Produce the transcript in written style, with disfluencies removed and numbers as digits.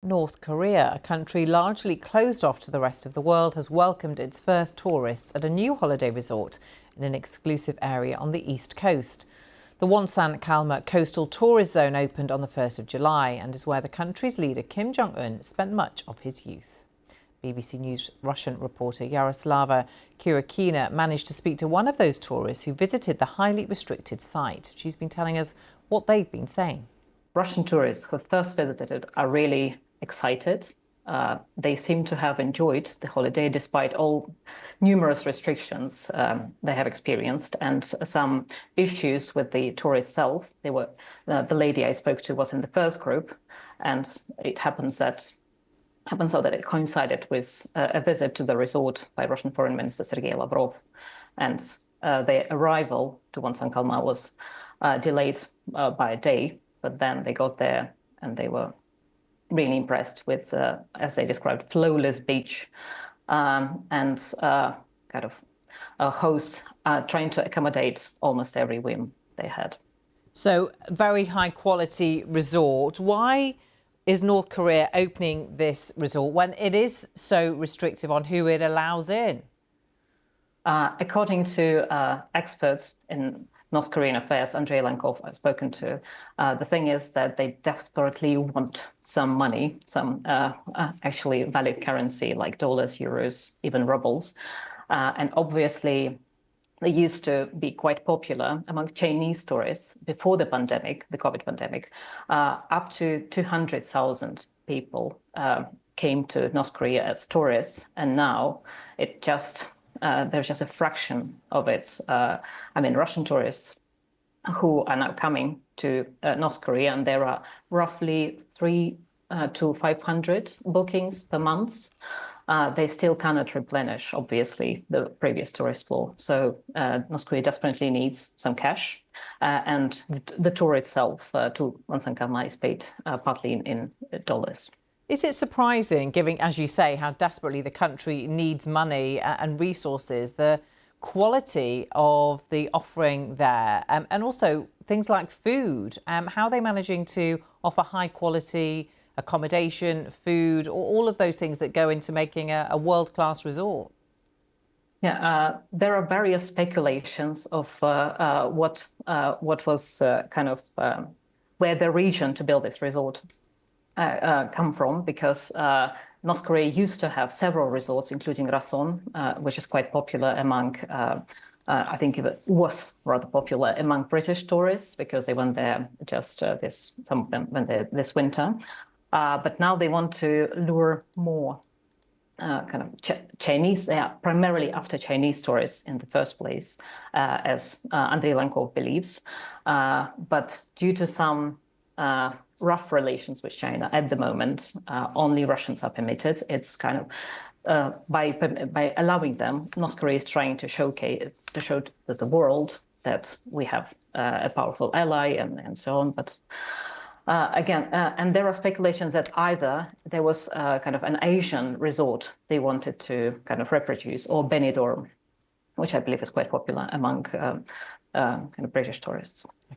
North Korea, a country largely closed off to the rest of the world, has welcomed its first tourists at a new holiday resort in an exclusive area on the east coast. The Wonsan-Kalma Coastal Tourist Zone opened on the 1st of July and is where the country's leader Kim Jong-un spent much of his youth. BBC News Russian reporter Yaroslava Kirikina managed to speak to one of those tourists who visited the highly restricted site. She's been telling us what they've been saying. Russian tourists who first visited it are really excited. They seem to have enjoyed the holiday despite all numerous restrictions they have experienced and some issues with the tour itself. The lady I spoke to was in the first group, and it happened so that it coincided with a visit to the resort by Russian Foreign Minister Sergei Lavrov, and their arrival to Wonsan-Kalma was delayed by a day. But then they got there and they were really impressed with, as they described, flawless beach and kind of a host trying to accommodate almost every whim they had. So, very high quality resort. Why is North Korea opening this resort when it is so restrictive on who it allows in? According to experts in North Korean affairs, Andrei Lankov I've spoken to, the thing is that they desperately want some money, some actually valid currency like dollars, euros, even rubles. And obviously, they used to be quite popular among Chinese tourists before the pandemic, the COVID pandemic. Up to 200,000 people came to North Korea as tourists, and now there's just a fraction of it. Russian tourists who are now coming to North Korea, and there are roughly 300 to 500 bookings per month. They still cannot replenish, obviously, the previous tourist flow. So North Korea desperately needs some cash, and the tour itself to Wonsan-Kalma is paid partly in dollars. Is it surprising, given, as you say, how desperately the country needs money and resources, the quality of the offering there, and also things like food? How are they managing to offer high quality accommodation, food, all of those things that go into making a world-class resort? Yeah, there are various speculations of what was where the region to build this resort come from, because North Korea used to have several resorts, including Rason, which is quite popular among, I think it was rather popular among British tourists because they went there some of them went there this winter. But now they want to lure more Chinese, primarily after Chinese tourists in the first place, as Andrei Lankov believes. But due to some rough relations with China at the moment, only Russians are permitted. It's kind of by allowing them, North Korea is trying to show to the world that we have a powerful ally and so on. But again, and there are speculations that either there was kind of an Asian resort they wanted to kind of reproduce, or Benidorm, which I believe is quite popular among kind of British tourists.